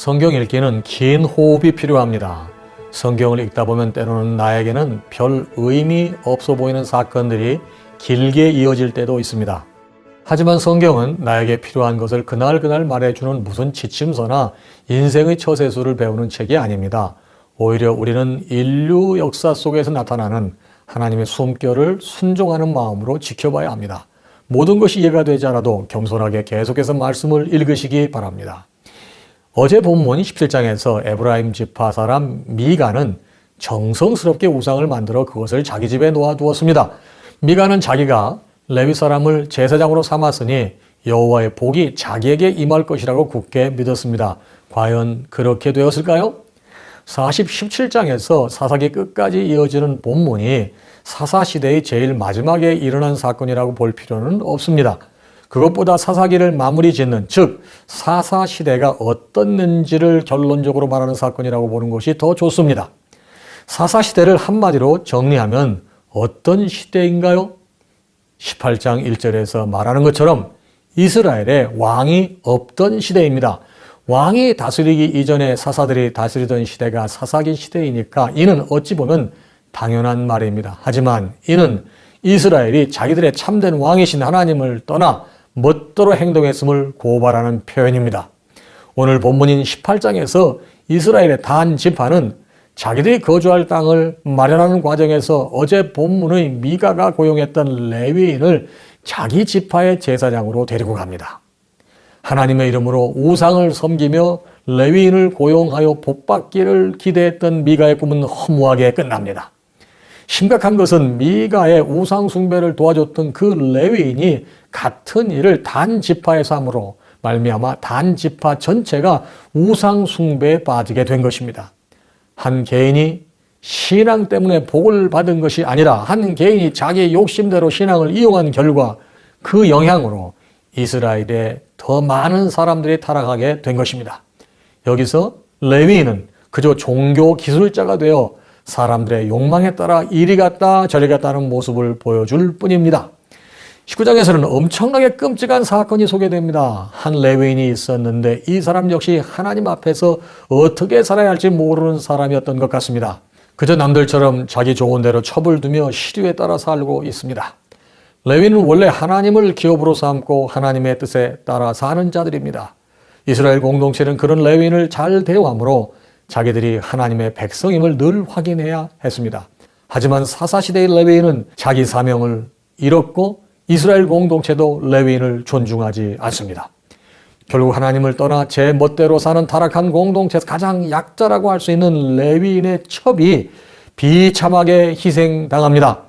성경 읽기는 긴 호흡이 필요합니다. 성경을 읽다 보면 때로는 나에게는 별 의미 없어 보이는 사건들이 길게 이어질 때도 있습니다. 하지만 성경은 나에게 필요한 것을 그날그날 말해주는 무슨 지침서나 인생의 처세수를 배우는 책이 아닙니다. 오히려 우리는 인류 역사 속에서 나타나는 하나님의 숨결을 순종하는 마음으로 지켜봐야 합니다. 모든 것이 이해가 되지 않아도 겸손하게 계속해서 말씀을 읽으시기 바랍니다. 어제 본문 17장에서 에브라임 지파 사람 미가는 정성스럽게 우상을 만들어 그것을 자기 집에 놓아두었습니다. 미가는 자기가 레위 사람을 제사장으로 삼았으니 여호와의 복이 자기에게 임할 것이라고 굳게 믿었습니다. 과연 그렇게 되었을까요? 17장에서 사사기 끝까지 이어지는 본문이 사사시대의 제일 마지막에 일어난 사건이라고 볼 필요는 없습니다. 그것보다 사사기를 마무리 짓는, 즉 사사시대가 어떻는지를 결론적으로 말하는 사건이라고 보는 것이 더 좋습니다. 사사시대를 한마디로 정리하면 어떤 시대인가요? 18장 1절에서 말하는 것처럼 이스라엘에 왕이 없던 시대입니다. 왕이 다스리기 이전에 사사들이 다스리던 시대가 사사기 시대이니까 이는 어찌 보면 당연한 말입니다. 하지만 이는 이스라엘이 자기들의 참된 왕이신 하나님을 떠나 멋대로 행동했음을 고발하는 표현입니다. 오늘 본문인 18장에서 이스라엘의 단 지파는 자기들이 거주할 땅을 마련하는 과정에서 어제 본문의 미가가 고용했던 레위인을 자기 지파의 제사장으로 데리고 갑니다. 하나님의 이름으로 우상을 섬기며 레위인을 고용하여 복받기를 기대했던 미가의 꿈은 허무하게 끝납니다. 심각한 것은 미가의 우상 숭배를 도와줬던 그 레위인이 같은 일을 단 지파에서 함으로 말미암아 단 지파 전체가 우상 숭배에 빠지게 된 것입니다. 한 개인이 신앙 때문에 복을 받은 것이 아니라 한 개인이 자기의 욕심대로 신앙을 이용한 결과 그 영향으로 이스라엘에 더 많은 사람들이 타락하게 된 것입니다. 여기서 레위인은 그저 종교 기술자가 되어 사람들의 욕망에 따라 이리 갔다 저리 갔다는 모습을 보여줄 뿐입니다. 19장에서는 엄청나게 끔찍한 사건이 소개됩니다. 한 레위인이 있었는데 이 사람 역시 하나님 앞에서 어떻게 살아야 할지 모르는 사람이었던 것 같습니다. 그저 남들처럼 자기 좋은 대로 첩을 두며 시류에 따라 살고 있습니다. 레위인은 원래 하나님을 기업으로 삼고 하나님의 뜻에 따라 사는 자들입니다. 이스라엘 공동체는 그런 레위인을 잘 대우함으로 자기들이 하나님의 백성임을 늘 확인해야 했습니다. 하지만 사사시대의 레위인은 자기 사명을 잃었고 이스라엘 공동체도 레위인을 존중하지 않습니다. 결국 하나님을 떠나 제 멋대로 사는 타락한 공동체에서 가장 약자라고 할 수 있는 레위인의 첩이 비참하게 희생당합니다.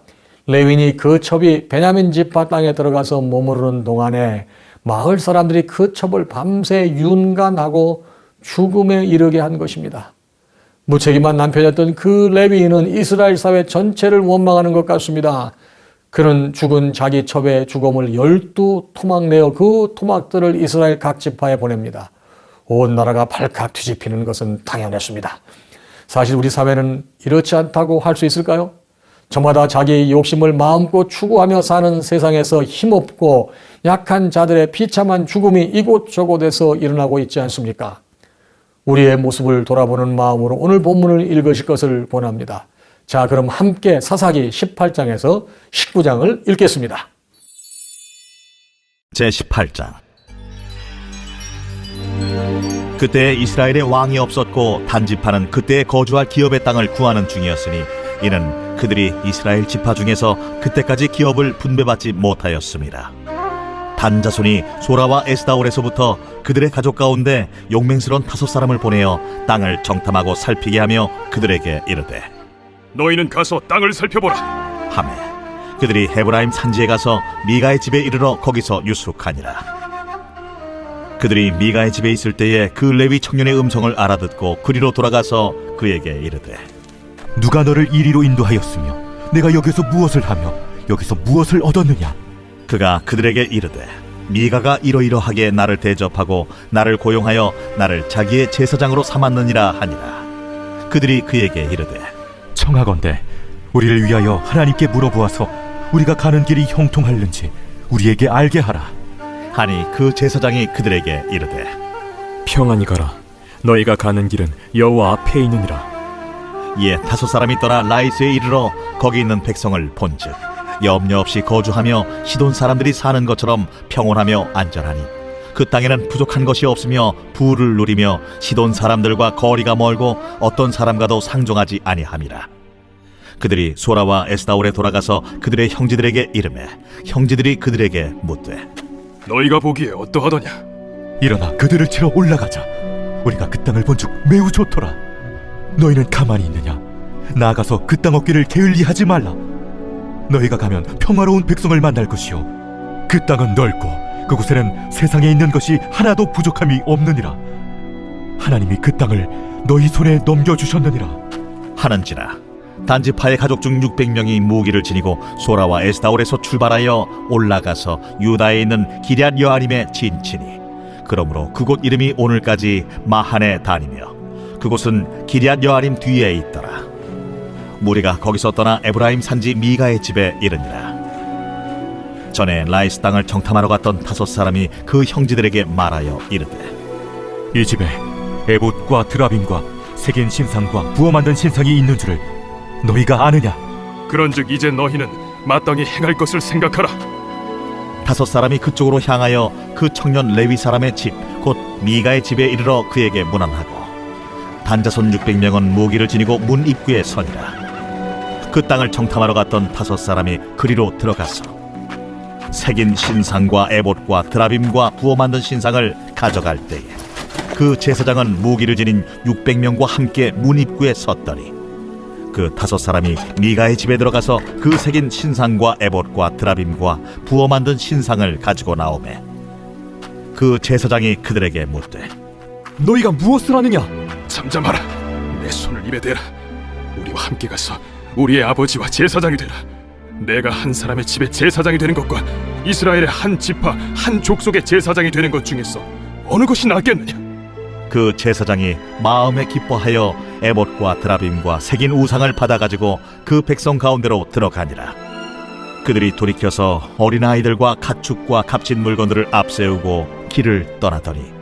레위인이 그 첩이 베냐민 지파 땅에 들어가서 머무르는 동안에 마을 사람들이 그 첩을 밤새 윤간하고 죽음에 이르게 한 것입니다. 무책임한 남편이었던 그 레위인은 이스라엘 사회 전체를 원망하는 것 같습니다. 그는 죽은 자기 첩의 죽음을 12토막 내어 그 토막들을 이스라엘 각 지파에 보냅니다. 온 나라가 발칵 뒤집히는 것은 당연했습니다. 사실 우리 사회는 이렇지 않다고 할 수 있을까요? 저마다 자기 욕심을 마음껏 추구하며 사는 세상에서 힘없고 약한 자들의 비참한 죽음이 이곳저곳에서 일어나고 있지 않습니까? 우리의 모습을 돌아보는 마음으로 오늘 본문을 읽으실 것을 권합니다. 자, 그럼 함께 사사기 18장에서 19장을 읽겠습니다. 제18장. 그때 이스라엘에 왕이 없었고 단지파는 그때 거주할 기업의 땅을 구하는 중이었으니 이는 그들이 이스라엘 지파 중에서 그때까지 기업을 분배받지 못하였습니다. 단 자손이 소라와 에스다올에서부터 그들의 가족 가운데 용맹스러운 5사람을 보내어 땅을 정탐하고 살피게 하며 그들에게 이르되 너희는 가서 땅을 살펴보라 하매 그들이 헤브라임 산지에 가서 미가의 집에 이르러 거기서 유숙하니라. 그들이 미가의 집에 있을 때에 그 레위 청년의 음성을 알아듣고 그리로 돌아가서 그에게 이르되 누가 너를 이리로 인도하였으며 내가 여기서 무엇을 하며 여기서 무엇을 얻었느냐? 그가 그들에게 이르되 미가가 이러이러하게 나를 대접하고 나를 고용하여 나를 자기의 제사장으로 삼았느니라 하니라. 그들이 그에게 이르되 청하건대 우리를 위하여 하나님께 물어보아서 우리가 가는 길이 형통할는지 우리에게 알게 하라. 하니 그 제사장이 그들에게 이르되 평안히 가라. 너희가 가는 길은 여호와 앞에 있느니라. 이에 5사람이 떠나 라이스에 이르러 거기 있는 백성을 본즉 염려 없이 거주하며 시돈 사람들이 사는 것처럼 평온하며 안전하니 그 땅에는 부족한 것이 없으며 부를 누리며 시돈 사람들과 거리가 멀고 어떤 사람과도 상종하지 아니함이라. 그들이 소라와 에스다올에 돌아가서 그들의 형제들에게 이르매 형제들이 그들에게 묻되 너희가 보기에 어떠하더냐? 일어나 그들을 치러 올라가자. 우리가 그 땅을 본즉 매우 좋더라. 너희는 가만히 있느냐? 나아가서 그 땅 얻기를 게을리하지 말라. 너희가 가면 평화로운 백성을 만날 것이요 그 땅은 넓고 그곳에는 세상에 있는 것이 하나도 부족함이 없느니라. 하나님이 그 땅을 너희 손에 넘겨주셨느니라 하는지라. 단지파의 가족 중 600명이 무기를 지니고 소라와 에스다올에서 출발하여 올라가서 유다에 있는 기럇 여아림에 진치니 그러므로 그곳 이름이 오늘까지 마하네 다니며 그곳은 기럇 여아림 뒤에 있더라. 무리가 거기서 떠나 에브라임 산지 미가의 집에 이르니라. 전에 라이스 땅을 정탐하러 갔던 5사람이 그 형제들에게 말하여 이르되 이 집에 에봇과 드라빔과 새긴 신상과 부어 만든 신상이 있는 줄을 너희가 아느냐? 그런즉 이제 너희는 마땅히 행할 것을 생각하라. 5사람이 그쪽으로 향하여 그 청년 레위 사람의 집 곧 미가의 집에 이르러 그에게 문안하고 단자손 600명은 무기를 지니고 문 입구에 서니라. 그 땅을 정탐하러 갔던 5사람이 그리로 들어가서 새긴 신상과 에봇과 드라빔과 부어 만든 신상을 가져갈 때에 그 제사장은 무기를 지닌 600명과 함께 문 입구에 섰더니 그 5사람이 미가의 집에 들어가서 그 새긴 신상과 에봇과 드라빔과 부어 만든 신상을 가지고 나오매 그 제사장이 그들에게 묻되 너희가 무엇을 하느냐? 잠잠하라. 내 손을 입에 대라. 우리와 함께 가서 우리의 아버지와 제사장이 되라. 내가 한 사람의 집에 제사장이 되는 것과 이스라엘의 한 지파 한 족속의 제사장이 되는 것 중에서 어느 것이 낫겠느냐? 그 제사장이 마음에 기뻐하여 에봇과 드라빔과 새긴 우상을 받아가지고 그 백성 가운데로 들어가니라. 그들이 돌이켜서 어린아이들과 가축과 값진 물건들을 앞세우고 길을 떠나더니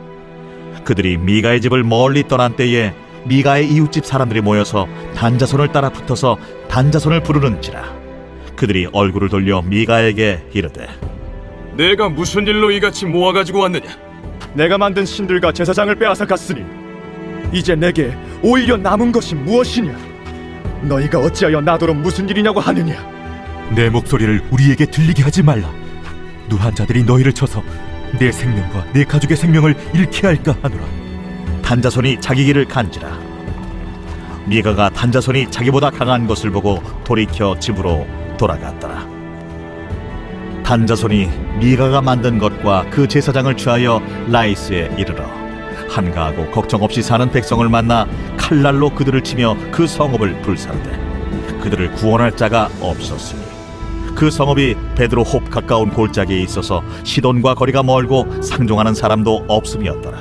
그들이 미가의 집을 멀리 떠난 때에 미가의 이웃집 사람들이 모여서 단자손을 따라 붙어서 단자손을 부르는지라. 그들이 얼굴을 돌려 미가에게 이르되 내가 무슨 일로 이같이 모아가지고 왔느냐? 내가 만든 신들과 제사장을 빼앗아 갔으니 이제 내게 오히려 남은 것이 무엇이냐? 너희가 어찌하여 나더러 무슨 일이냐고 하느냐? 내 목소리를 우리에게 들리게 하지 말라. 누한 자들이 너희를 쳐서 내 생명과 내 가족의 생명을 잃게 할까 하노라. 단자손이 자기 길을 간지라. 미가가 단자손이 자기보다 강한 것을 보고 돌이켜 집으로 돌아갔더라. 단자손이 미가가 만든 것과 그 제사장을 취하여 라이스에 이르러 한가하고 걱정 없이 사는 백성을 만나 칼날로 그들을 치며 그 성읍을 불사르되 그들을 구원할 자가 없었으니 그 성읍이 베드로홉 가까운 골짜기에 있어서 시돈과 거리가 멀고 상종하는 사람도 없음이었더라.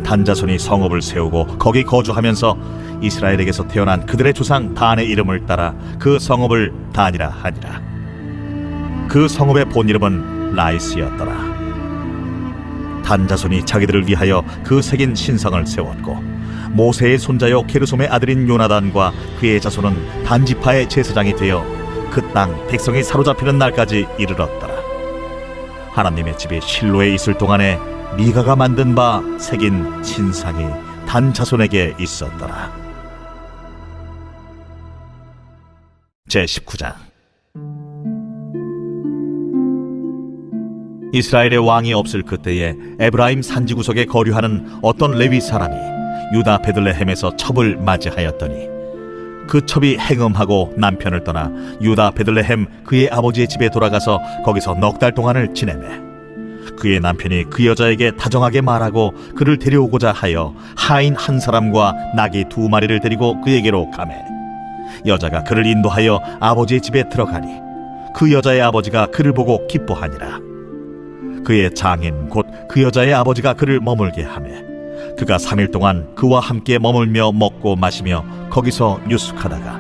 단자손이 성읍을 세우고 거기 거주하면서 이스라엘에게서 태어난 그들의 조상 단의 이름을 따라 그 성읍을 단이라 하니라. 그 성읍의 본 이름은 라이스였더라. 단자손이 자기들을 위하여 그 새긴 신성을 세웠고 모세의 손자요 게르솜의 아들인 요나단과 그의 자손은 단지파의 제사장이 되어 그 땅 백성이 사로잡히는 날까지 이르렀더라. 하나님의 집이 실로에 있을 동안에 미가가 만든 바 새긴 신상이 단 자손에게 있었더라. 제19장. 이스라엘의 왕이 없을 그때에 에브라임 산지 구석에 거류하는 어떤 레위 사람이 유다 베들레헴에서 첩을 맞이하였더니 그 첩이 행음하고 남편을 떠나 유다 베들레헴 그의 아버지의 집에 돌아가서 거기서 넉 달 동안을 지내매 그의 남편이 그 여자에게 다정하게 말하고 그를 데려오고자 하여 하인 한 사람과 나귀 2마리를 데리고 그에게로 가매 여자가 그를 인도하여 아버지의 집에 들어가니 그 여자의 아버지가 그를 보고 기뻐하니라. 그의 장인 곧 그 여자의 아버지가 그를 머물게 하매 그가 3일 동안 그와 함께 머물며 먹고 마시며 거기서 유숙하다가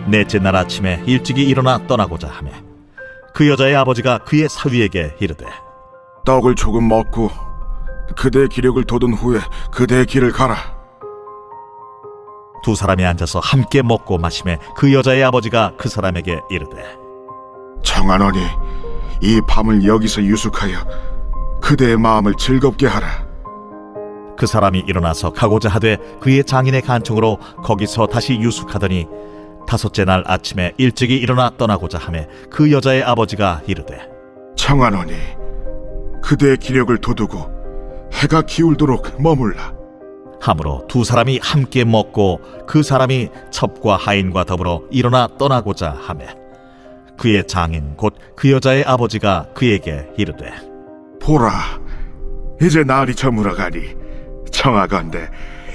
넷째 날 아침에 일찍이 일어나 떠나고자 하매 그 여자의 아버지가 그의 사위에게 이르되 떡을 조금 먹고 그대의 기력을 돋운 후에 그대의 길을 가라. 두 사람이 앉아서 함께 먹고 마시매 그 여자의 아버지가 그 사람에게 이르되 청하노니 이 밤을 여기서 유숙하여 그대의 마음을 즐겁게 하라. 그 사람이 일어나서 가고자 하되 그의 장인의 간청으로 거기서 다시 유숙하더니 다섯째 날 아침에 일찍이 일어나 떠나고자 하매 그 여자의 아버지가 이르되 청하노니 그대의 기력을 돋우고 해가 기울도록 머물라. 하므로 두 사람이 함께 먹고 그 사람이 첩과 하인과 더불어 일어나 떠나고자 하매 그의 장인 곧 그 여자의 아버지가 그에게 이르되 보라, 이제 날이 저물어가니 청하건대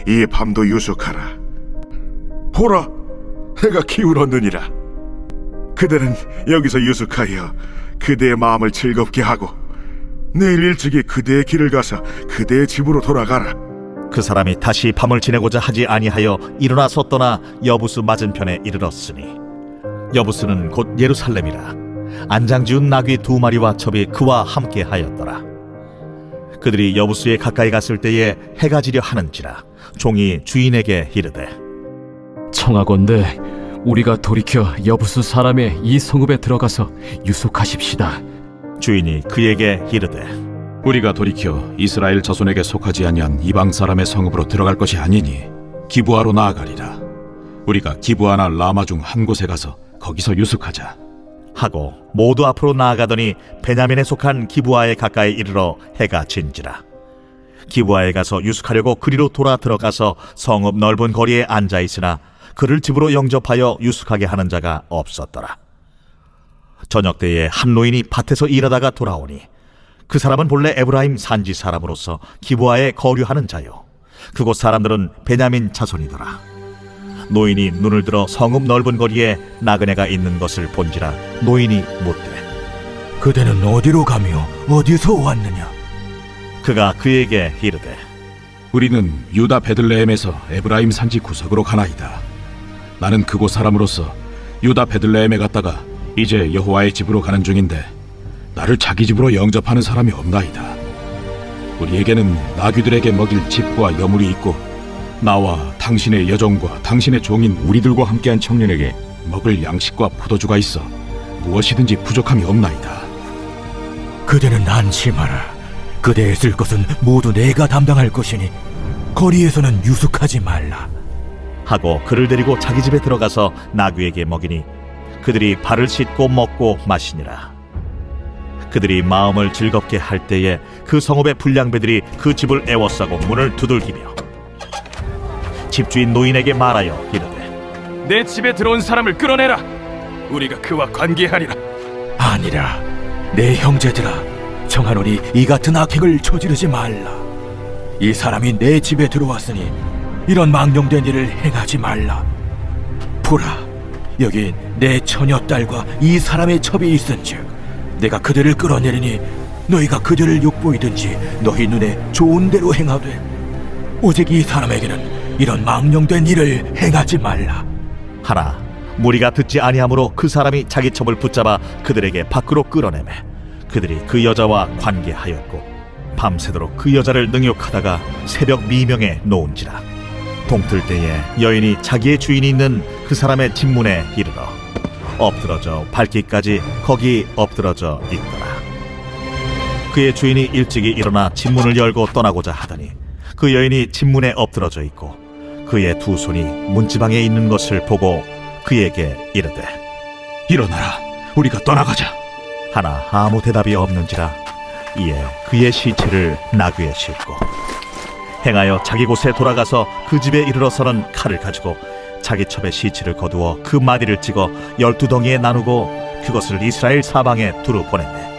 이 밤도 유숙하라. 보라, 해가 기울었느니라. 그대는 여기서 유숙하여 그대의 마음을 즐겁게 하고 내일 일찍이 그대의 길을 가서 그대의 집으로 돌아가라. 그 사람이 다시 밤을 지내고자 하지 아니하여 일어나서 떠나 여부스 맞은편에 이르렀으니 여부스는 곧 예루살렘이라. 안장지운 나귀 2마리와 첩이 그와 함께 하였더라. 그들이 여부스에 가까이 갔을 때에 해가 지려 하는지라 종이 주인에게 이르되 청하건대 우리가 돌이켜 여부수 사람의 이 성읍에 들어가서 유숙하십시다. 주인이 그에게 이르되 우리가 돌이켜 이스라엘 자손에게 속하지 아니한 이방 사람의 성읍으로 들어갈 것이 아니니 기브아로 나아가리라. 우리가 기브아나 라마 중 한 곳에 가서 거기서 유숙하자 하고 모두 앞으로 나아가더니 베냐민에 속한 기브아에 가까이 이르러 해가 진지라. 기브아에 가서 유숙하려고 그리로 돌아 들어가서 성읍 넓은 거리에 앉아 있으나 그를 집으로 영접하여 유숙하게 하는 자가 없었더라. 저녁 때에 한 노인이 밭에서 일하다가 돌아오니 그 사람은 본래 에브라임 산지 사람으로서 기브아에 거류하는 자요 그곳 사람들은 베냐민 자손이더라. 노인이 눈을 들어 성읍 넓은 거리에 나그네가 있는 것을 본지라 노인이 묻되 그대는 어디로 가며 어디서 왔느냐? 그가 그에게 이르되 우리는 유다 베들레헴에서 에브라임 산지 구석으로 가나이다. 나는 그곳 사람으로서 유다 베들레헴에 갔다가 이제 여호와의 집으로 가는 중인데 나를 자기 집으로 영접하는 사람이 없나이다. 우리에게는 나귀들에게 먹일 집과 여물이 있고 나와 당신의 여종과 당신의 종인 우리들과 함께한 청년에게 먹을 양식과 포도주가 있어 무엇이든지 부족함이 없나이다. 그대는 안심하라. 그대의 쓸 것은 모두 내가 담당할 것이니 거리에서는 유숙하지 말라. 하고 그를 데리고 자기 집에 들어가서 나귀에게 먹이니 그들이 발을 씻고 먹고 마시니라. 그들이 마음을 즐겁게 할 때에 그 성읍의 불량배들이 그 집을 애워싸고 문을 두들기며 집주인 노인에게 말하여 이르되 내 집에 들어온 사람을 끌어내라. 우리가 그와 관계하리라. 아니라 내 형제들아, 청하노니 이 같은 악행을 저지르지 말라. 이 사람이 내 집에 들어왔으니 이런 망령된 일을 행하지 말라. 보라, 여기 내 처녀딸과 이 사람의 첩이 있은즉 내가 그들을 끌어내리니 너희가 그들을 욕보이든지 너희 눈에 좋은 대로 행하되 오직 이 사람에게는 이런 망령된 일을 행하지 말라. 하나 무리가 듣지 아니하므로 그 사람이 자기 첩을 붙잡아 그들에게 밖으로 끌어내매 그들이 그 여자와 관계하였고 밤새도록 그 여자를 능욕하다가 새벽 미명에 놓은지라. 동틀 때에 여인이 자기의 주인이 있는 그 사람의 집문에 이르러 엎드러져 밟기까지 거기 엎드러져 있더라. 그의 주인이 일찍이 일어나 집문을 열고 떠나고자 하더니 그 여인이 집문에 엎드러져 있고 그의 두 손이 문지방에 있는 것을 보고 그에게 이르되 일어나라. 우리가 떠나가자. 하나 아무 대답이 없는지라. 이에 그의 시체를 나귀에 싣고 행하여 자기 곳에 돌아가서 그 집에 이르러서는 칼을 가지고 자기 첩의 시체를 거두어 그 마디를 찍어 12덩이에 나누고 그것을 이스라엘 사방에 두루 보냈네.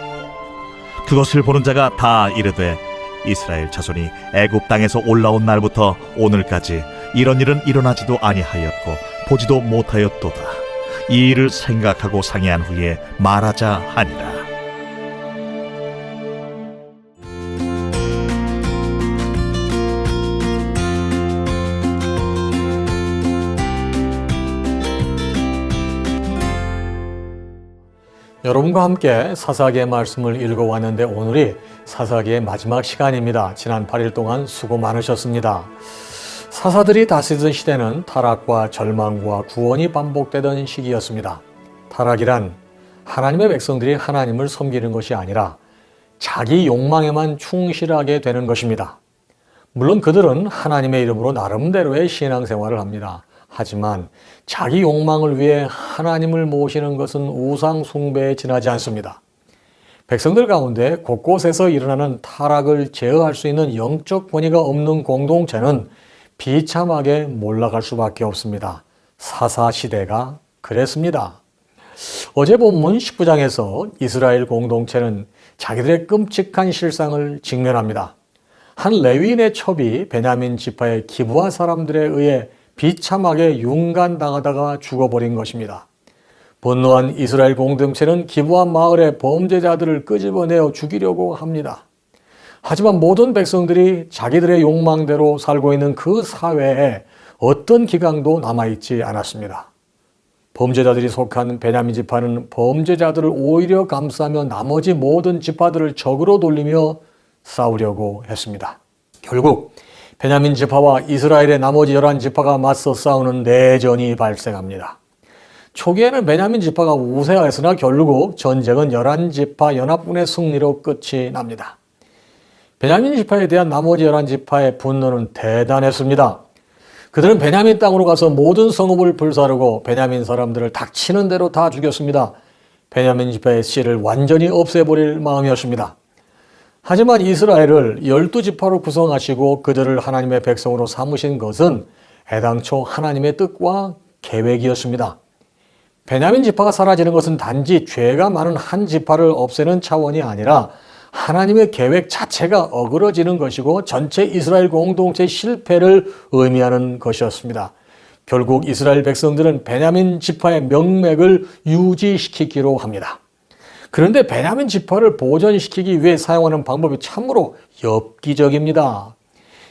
그것을 보는 자가 다 이르되 이스라엘 자손이 애굽 땅에서 올라온 날부터 오늘까지 이런 일은 일어나지도 아니하였고 보지도 못하였도다. 이 일을 생각하고 상의한 후에 말하자 하니라. 여러분과 함께 사사기의 말씀을 읽어왔는데 오늘이 사사기의 마지막 시간입니다. 지난 8일 동안 수고 많으셨습니다. 사사들이 다스리던 시대는 타락과 절망과 구원이 반복되던 시기였습니다. 타락이란 하나님의 백성들이 하나님을 섬기는 것이 아니라 자기 욕망에만 충실하게 되는 것입니다. 물론 그들은 하나님의 이름으로 나름대로의 신앙생활을 합니다. 하지만 자기 욕망을 위해 하나님을 모시는 것은 우상 숭배에 지나지 않습니다. 백성들 가운데 곳곳에서 일어나는 타락을 제어할 수 있는 영적 권위가 없는 공동체는 비참하게 몰락할 수밖에 없습니다. 사사시대가 그랬습니다. 어제 본문 19장에서 이스라엘 공동체는 자기들의 끔찍한 실상을 직면합니다. 한 레위인의 첩이 베냐민 지파의 기브아 사람들에 의해 비참하게 융간당하다가 죽어버린 것입니다. 분노한 이스라엘 공동체는 기브아 마을의 범죄자들을 끄집어내어 죽이려고 합니다. 하지만 모든 백성들이 자기들의 욕망대로 살고 있는 그 사회에 어떤 기강도 남아있지 않았습니다. 범죄자들이 속한 베냐민 지파는 범죄자들을 오히려 감싸며 나머지 모든 지파들을 적으로 돌리며 싸우려고 했습니다. 결국 베냐민 지파와 이스라엘의 나머지 11지파가 맞서 싸우는 내전이 발생합니다. 초기에는 베냐민 지파가 우세하였으나 결국 전쟁은 11지파 연합군의 승리로 끝이 납니다. 베냐민 지파에 대한 나머지 11지파의 분노는 대단했습니다. 그들은 베냐민 땅으로 가서 모든 성읍을 불사르고 베냐민 사람들을 닥치는 대로 다 죽였습니다. 베냐민 지파의 씨를 완전히 없애버릴 마음이었습니다. 하지만 이스라엘을 12지파로 구성하시고 그들을 하나님의 백성으로 삼으신 것은 애당초 하나님의 뜻과 계획이었습니다. 베냐민 지파가 사라지는 것은 단지 죄가 많은 한 지파를 없애는 차원이 아니라 하나님의 계획 자체가 어그러지는 것이고 전체 이스라엘 공동체의 실패를 의미하는 것이었습니다. 결국 이스라엘 백성들은 베냐민 지파의 명맥을 유지시키기로 합니다. 그런데 베냐민 지파를 보존시키기 위해 사용하는 방법이 참으로 엽기적입니다.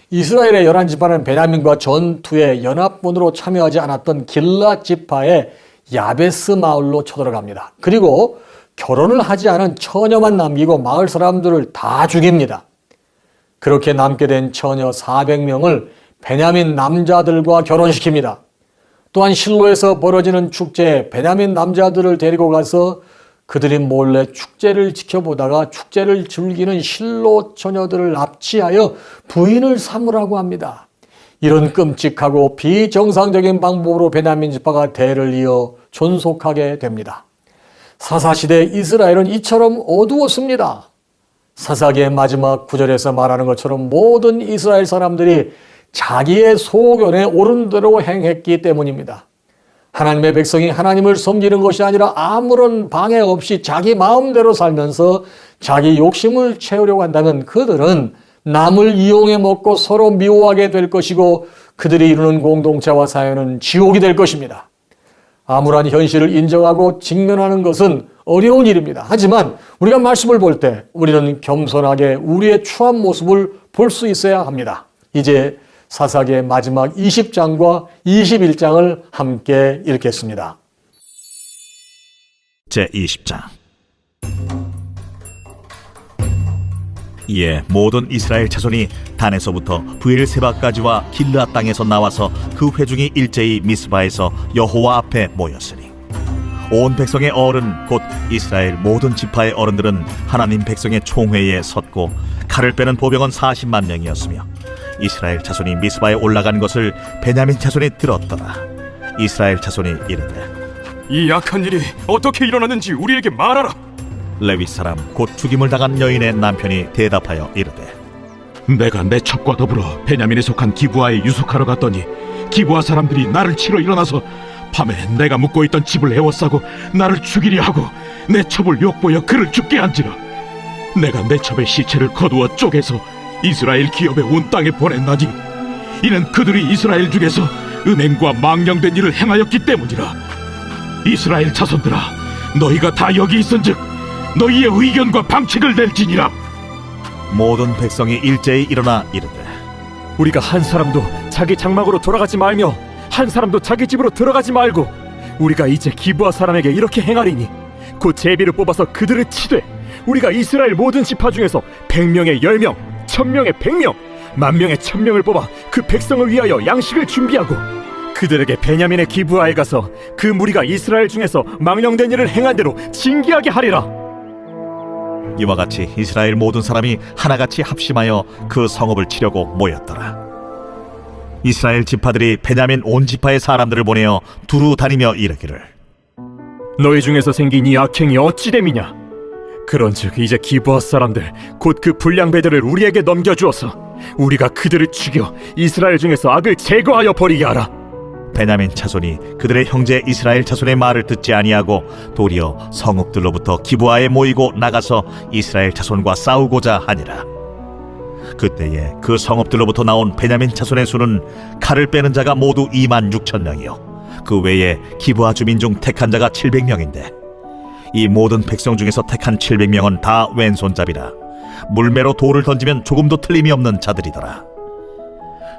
이스라엘의 11지파는 베냐민과 전투에 연합군으로 참여하지 않았던 길라 지파의 야베스 마을로 쳐들어갑니다. 그리고 결혼을 하지 않은 처녀만 남기고 마을 사람들을 다 죽입니다. 그렇게 남게 된 처녀 400명을 베냐민 남자들과 결혼시킵니다. 또한 실로에서 벌어지는 축제에 베냐민 남자들을 데리고 가서 그들이 몰래 축제를 지켜보다가 축제를 즐기는 실로 처녀들을 납치하여 부인을 삼으라고 합니다. 이런 끔찍하고 비정상적인 방법으로 베냐민 지파가 대를 이어 존속하게 됩니다. 사사시대 이스라엘은 이처럼 어두웠습니다. 사사기의 마지막 구절에서 말하는 것처럼 모든 이스라엘 사람들이 자기의 소견에 옳은 대로 행했기 때문입니다. 하나님의 백성이 하나님을 섬기는 것이 아니라 아무런 방해 없이 자기 마음대로 살면서 자기 욕심을 채우려고 한다면 그들은 남을 이용해 먹고 서로 미워하게 될 것이고 그들이 이루는 공동체와 사회는 지옥이 될 것입니다. 암울한 현실을 인정하고 직면하는 것은 어려운 일입니다. 하지만 우리가 말씀을 볼 때 우리는 겸손하게 우리의 추한 모습을 볼 수 있어야 합니다. 이제 사사기의 마지막 20장과 21장을 함께 읽겠습니다. 제20장. 이에 모든 이스라엘 자손이 단에서부터 브엘세바까지와 길르앗 땅에서 나와서 그 회중이 일제히 미스바에서 여호와 앞에 모였으니 온 백성의 어른 곧 이스라엘 모든 지파의 어른들은 하나님 백성의 총회에 섰고 칼을 빼는 보병은 40만 명이었으며 이스라엘 자손이 미스바에 올라간 것을 베냐민 자손이 들었더라. 이스라엘 자손이 이르되 이 악한 일이 어떻게 일어났는지 우리에게 말하라. 레위 사람 곧 죽임을 당한 여인의 남편이 대답하여 이르되 내가 내 첩과 더불어 베냐민에 속한 기브아에 유숙하러 갔더니 기브아 사람들이 나를 치러 일어나서 밤에 내가 묵고 있던 집을 에워싸고 나를 죽이려 하고 내 첩을 욕보여 그를 죽게 한지라. 내가 내 첩의 시체를 거두어 쪼개서 이스라엘 기업의 온 땅에 보냈나니 이는 그들이 이스라엘 중에서 음행과 망령된 일을 행하였기 때문이라. 이스라엘 자손들아, 너희가 다 여기 있은즉 너희의 의견과 방책을 낼지니라. 모든 백성이 일제히 일어나 이르되 우리가 한 사람도 자기 장막으로 돌아가지 말며 한 사람도 자기 집으로 들어가지 말고 우리가 이제 기브아 사람에게 이렇게 행하리니 곧 제비를 뽑아서 그들을 치되 우리가 이스라엘 모든 지파 중에서 100명에 10명, 1000명에 100명, 10,000명에 1000명을 뽑아 그 백성을 위하여 양식을 준비하고 그들에게 베냐민의 기브아에 가서 그 무리가 이스라엘 중에서 망령된 일을 행한 대로 징계하게 하리라. 이와 같이 이스라엘 모든 사람이 하나같이 합심하여 그 성읍을 치려고 모였더라. 이스라엘 지파들이 베냐민 온 지파의 사람들을 보내어 두루 다니며 이르기를 너희 중에서 생긴 이 악행이 어찌 됨이냐? 그런즉 이제 기브아 사람들 곧 그 불량배들을 우리에게 넘겨주어서 우리가 그들을 죽여 이스라엘 중에서 악을 제거하여 버리게 하라. 베냐민 자손이 그들의 형제 이스라엘 자손의 말을 듣지 아니하고 도리어 성읍들로부터 기브아에 모이고 나가서 이스라엘 자손과 싸우고자 하니라. 그때에 그 성읍들로부터 나온 베냐민 자손의 수는 칼을 빼는 자가 모두 26,000명이요 그 외에 기브아 주민 중 택한 자가 700명인데 이 모든 백성 중에서 택한 700명은 다 왼손잡이라 물매로 돌을 던지면 조금도 틀림이 없는 자들이더라.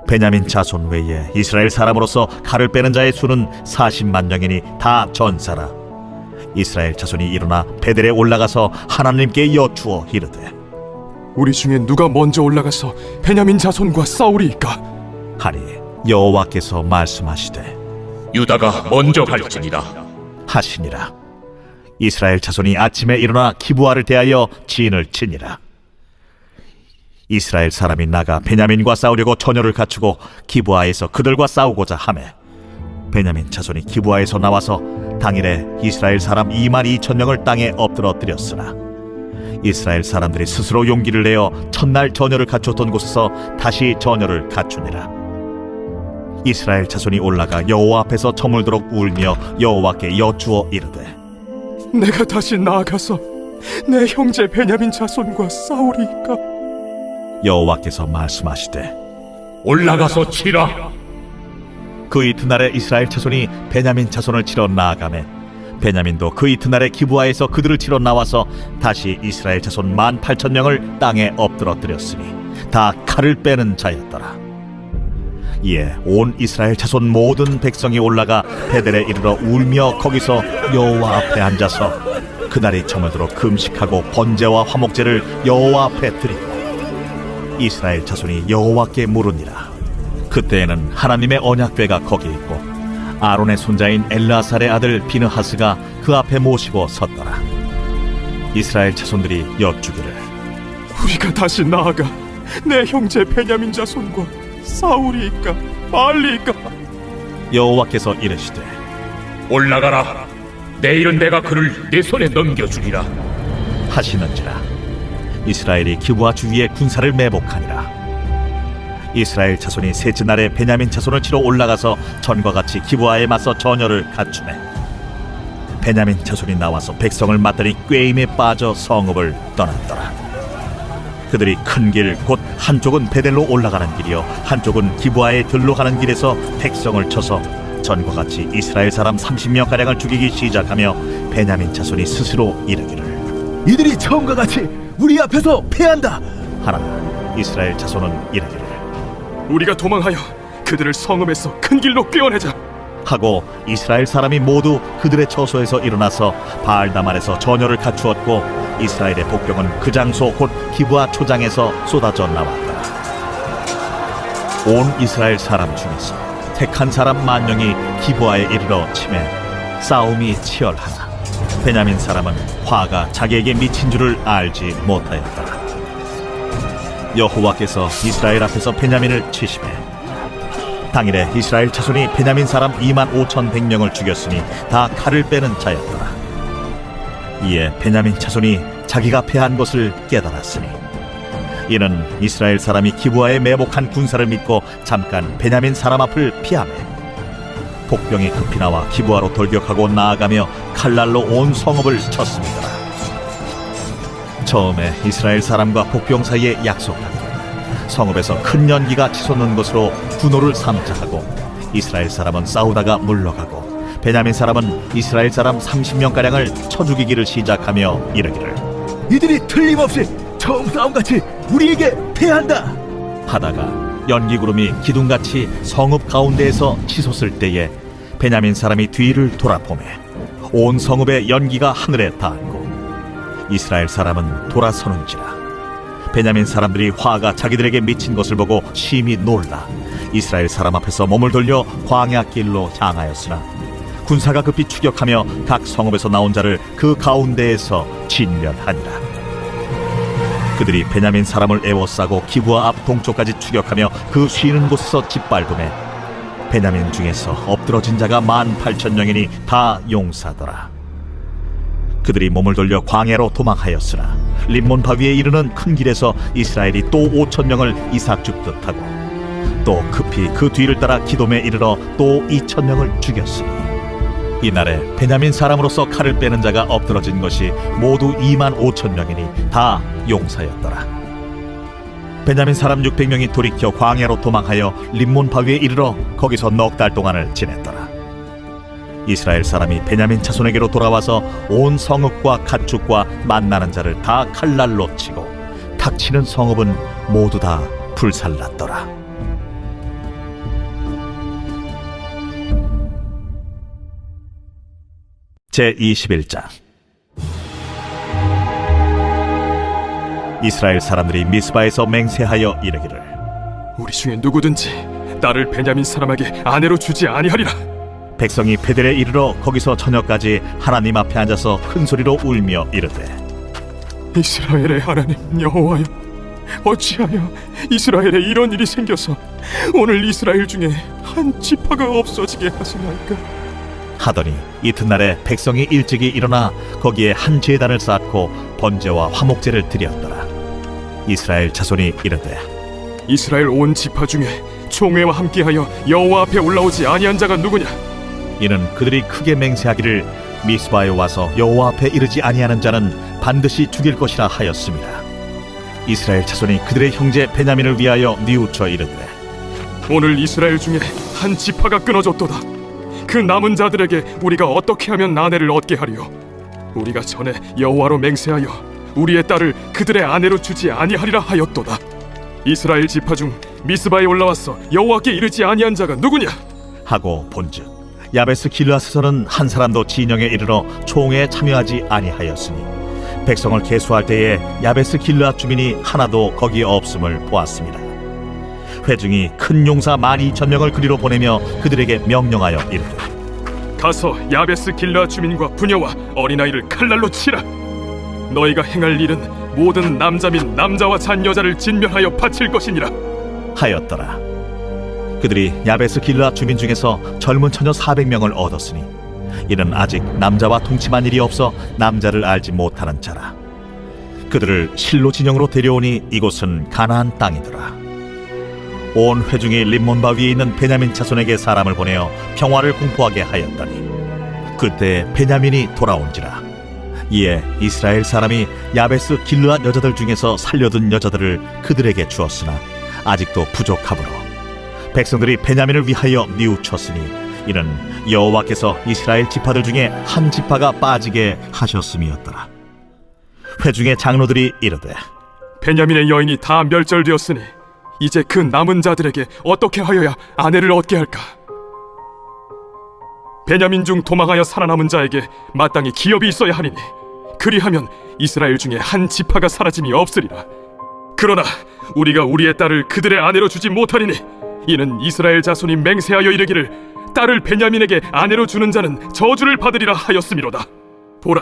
베냐민 자손 외에 이스라엘 사람으로서 칼을 빼는 자의 수는 40만 명이니 다 전사라. 이스라엘 자손이 일어나 베델에 올라가서 하나님께 여쭈어 이르되 우리 중에 누가 먼저 올라가서 베냐민 자손과 싸우리이까? 하니 여호와께서 말씀하시되 유다가 먼저 갈지니라 하시니라. 이스라엘 자손이 아침에 일어나 기브아를 대하여 진을 치니라. 이스라엘 사람이 나가 베냐민과 싸우려고 전열을 갖추고 기브아에서 그들과 싸우고자 하매 베냐민 자손이 기브아에서 나와서 당일에 이스라엘 사람 22,000명을 땅에 엎드러뜨렸으나 이스라엘 사람들이 스스로 용기를 내어 첫날 전열을 갖췄던 곳에서 다시 전열을 갖추니라. 이스라엘 자손이 올라가 여호와 앞에서 저물도록 울며 여호와께 여쭈어 이르되 내가 다시 나아가서 내 형제 베냐민 자손과 싸우리이까? 여호와께서 말씀하시되 올라가서 치라. 그 이튿날에 이스라엘 자손이 베냐민 자손을 치러 나아가매 베냐민도 그 이튿날에 기브아에서 그들을 치러 나와서 다시 이스라엘 자손 18,000명을 땅에 엎드러뜨렸으니 다 칼을 빼는 자였더라. 이에 온 이스라엘 자손 모든 백성이 올라가 베델에 이르러 울며 거기서 여호와 앞에 앉아서 그날이 저물도록 금식하고 번제와 화목제를 여호와 앞에 드리고 이스라엘 자손이 여호와께 물으니라. 그때에는 하나님의 언약궤가 거기 있고 아론의 손자인 엘라살의 아들 비느하스가 그 앞에 모시고 섰더라. 이스라엘 자손들이 여쭈기를 우리가 다시 나아가 내 형제 베냐민 자손과 싸우리이까 말리이까? 여호와께서 이르시되 올라가라. 내일은 내가 그를 내 손에 넘겨주리라 하시는지라. 이스라엘이 기브아 주위에 군사를 매복하니라. 이스라엘 자손이 셋째 날에 베냐민 자손을 치러 올라가서 전과 같이 기브아에 맞서 전열을 갖추매 베냐민 자손이 나와서 백성을 맞더니 꾀임에 빠져 성읍을 떠났더라. 그들이 큰 길 곧 한쪽은 베델로 올라가는 길이요 한쪽은 기브아에 들로 가는 길에서 백성을 쳐서 전과 같이 이스라엘 사람 30명 가량을 죽이기 시작하며 베냐민 자손이 스스로 이르기를 이들이 처음과 같이 우리 앞에서 패한다 하나 이스라엘 자손은 이르기를 우리가 도망하여 그들을 성읍에서 큰 길로 꿰어내자 하고 이스라엘 사람이 모두 그들의 처소에서 일어나서 바알다말에서 전열을 갖추었고 이스라엘의 복병은 그 장소 곧 기브아 초장에서 쏟아져 나왔더라. 온 이스라엘 사람 중에서 택한 사람 10,000명이 기브아에 이르러 치매 싸움이 치열하나 베냐민 사람은 화가 자기에게 미친 줄을 알지 못하였더라. 여호와께서 이스라엘 앞에서 베냐민을 치시매 당일에 이스라엘 자손이 베냐민 사람 25,100명을 죽였으니 다 칼을 빼는 자였더라. 이에 베냐민 자손이 자기가 패한 것을 깨달았으니 이는 이스라엘 사람이 기브아에 매복한 군사를 믿고 잠깐 베냐민 사람 앞을 피하매 복병이 급히 나와 기브아로 돌격하고 나아가며 칼날로 온 성읍을 쳤습니다. 처음에 이스라엘 사람과 복병 사이에 약속하기를 성읍에서 큰 연기가 치솟는 것으로 분노를 삼자하고 이스라엘 사람은 싸우다가 물러가고 베냐민 사람은 이스라엘 사람 30명가량을 쳐 죽이기를 시작하며 이르기를 이들이 틀림없이 처음 싸움같이 우리에게 패한다 하다가 연기구름이 기둥같이 성읍 가운데에서 치솟을 때에 베냐민 사람이 뒤를 돌아보매 온 성읍의 연기가 하늘에 닿았고 이스라엘 사람은 돌아서는지라. 베냐민 사람들이 화가 자기들에게 미친 것을 보고 심히 놀라 이스라엘 사람 앞에서 몸을 돌려 광야 길로 향하였으나 군사가 급히 추격하며 각 성읍에서 나온 자를 그 가운데에서 진멸하니라. 그들이 베냐민 사람을 에워싸고 기브아 앞 동쪽까지 추격하며 그 쉬는 곳에서 짓밟음에 베냐민 중에서 엎드러진 자가 18,000명이니 다 용사더라. 그들이 몸을 돌려 광야로 도망하였으나 림몬 바위에 이르는 큰 길에서 이스라엘이 또 5,000명을 이삭 줍듯 하고 또 급히 그 뒤를 따라 기돔에 이르러 또 2,000명을 죽였으니 이날에 베냐민 사람으로서 칼을 빼는 자가 엎드러진 것이 모두 25,000명이니 다 용사였더라. 베냐민 사람 600명이 돌이켜 광야로 도망하여 림몬 바위에 이르러 거기서 넉 달 동안을 지냈더라. 이스라엘 사람이 베냐민 자손에게로 돌아와서 온 성읍과 가축과 만나는 자를 다 칼날로 치고 닥치는 성읍은 모두 다 불살랐더라. 제21장. 이스라엘 사람들이 미스바에서 맹세하여 이르기를 우리 중에 누구든지 딸을 베냐민 사람에게 아내로 주지 아니하리라. 백성이 베델에 이르러 거기서 저녁까지 하나님 앞에 앉아서 큰 소리로 울며 이르되 이스라엘의 하나님 여호와여, 어찌하여 이스라엘에 이런 일이 생겨서 오늘 이스라엘 중에 한 지파가 없어지게 하시나이까? 하더니 이튿날에 백성이 일찍이 일어나 거기에 한 제단을 쌓고 번제와 화목제를 드렸더라. 이스라엘 자손이 이르되 이스라엘 온 지파 중에 총회와 함께하여 여호와 앞에 올라오지 아니한 자가 누구냐? 이는 그들이 크게 맹세하기를 미스바에 와서 여호와 앞에 이르지 아니하는 자는 반드시 죽일 것이라 하였습니다. 이스라엘 자손이 그들의 형제 베냐민을 위하여 뉘우쳐 이르되 오늘 이스라엘 중에 한 지파가 끊어졌도다. 그 남은 자들에게 우리가 어떻게 하면 아내를 얻게 하리요? 우리가 전에 여호와로 맹세하여 우리의 딸을 그들의 아내로 주지 아니하리라 하였도다. 이스라엘 지파 중 미스바에 올라와서 여호와께 이르지 아니한 자가 누구냐? 하고 본즉 야베스 길르앗에서는 한 사람도 진영에 이르러 총회에 참여하지 아니하였으니 백성을 계수할 때에 야베스 길르앗 주민이 하나도 거기에 없음을 보았습니다. 회중이 큰 용사 12,000명을 그리로 보내며 그들에게 명령하여 이르되 가서 야베스 길르앗 주민과 부녀와 어린아이를 칼날로 치라. 너희가 행할 일은 모든 남자 및 남자와 잔 여자를 진멸하여 바칠 것이니라 하였더라. 그들이 야베스 길르앗 주민 중에서 젊은 처녀 400명을 얻었으니 이는 아직 남자와 동침한 일이 없어 남자를 알지 못하는 자라. 그들을 실로 진영으로 데려오니 이곳은 가나안 땅이더라. 온 회중이 림몬바 위에 있는 베냐민 자손에게 사람을 보내어 평화를 공포하게 하였더니 그때 베냐민이 돌아온지라. 이에 이스라엘 사람이 야베스 길르앗 여자들 중에서 살려둔 여자들을 그들에게 주었으나 아직도 부족하므로 백성들이 베냐민을 위하여 뉘우쳤으니 이는 여호와께서 이스라엘 지파들 중에 한 지파가 빠지게 하셨음이었더라. 회중의 장로들이 이르되 베냐민의 여인이 다 멸절되었으니 이제 그 남은 자들에게 어떻게 하여야 아내를 얻게 할까? 베냐민 중 도망하여 살아남은 자에게 마땅히 기업이 있어야 하리니 그리하면 이스라엘 중에 한 지파가 사라짐이 없으리라. 그러나 우리가 우리의 딸을 그들의 아내로 주지 못하리니 이는 이스라엘 자손이 맹세하여 이르기를 딸을 베냐민에게 아내로 주는 자는 저주를 받으리라 하였음이로다. 보라,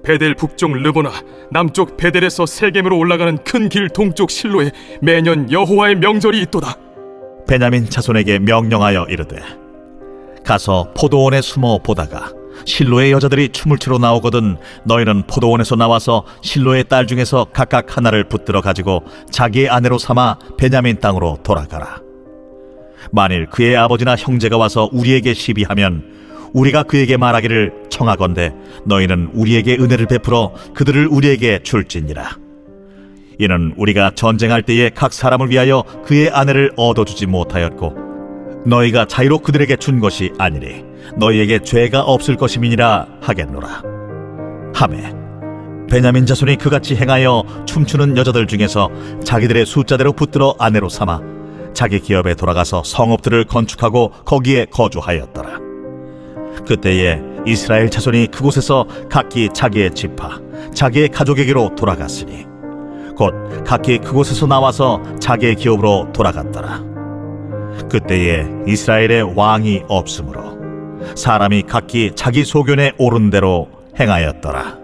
베델 북쪽 르보나 남쪽 베델에서 세겜으로 올라가는 큰 길 동쪽 실로에 매년 여호와의 명절이 있도다. 베냐민 자손에게 명령하여 이르되 가서 포도원에 숨어 보다가 실로의 여자들이 춤을 추러 나오거든 너희는 포도원에서 나와서 실로의 딸 중에서 각각 하나를 붙들어 가지고 자기의 아내로 삼아 베냐민 땅으로 돌아가라. 만일 그의 아버지나 형제가 와서 우리에게 시비하면 우리가 그에게 말하기를 청하건대 너희는 우리에게 은혜를 베풀어 그들을 우리에게 줄지니라. 이는 우리가 전쟁할 때에 각 사람을 위하여 그의 아내를 얻어주지 못하였고 너희가 자유로 그들에게 준 것이 아니니 너희에게 죄가 없을 것임이니라 하겠노라 하매 베냐민 자손이 그같이 행하여 춤추는 여자들 중에서 자기들의 숫자대로 붙들어 아내로 삼아 자기 기업에 돌아가서 성읍들을 건축하고 거기에 거주하였더라. 그때에 이스라엘 자손이 그곳에서 각기 자기의 지파, 자기의 가족에게로 돌아갔으니 곧 각기 그곳에서 나와서 자기의 기업으로 돌아갔더라. 그때에 이스라엘의 왕이 없으므로 사람이 각기 자기 소견에 오른 대로 행하였더라.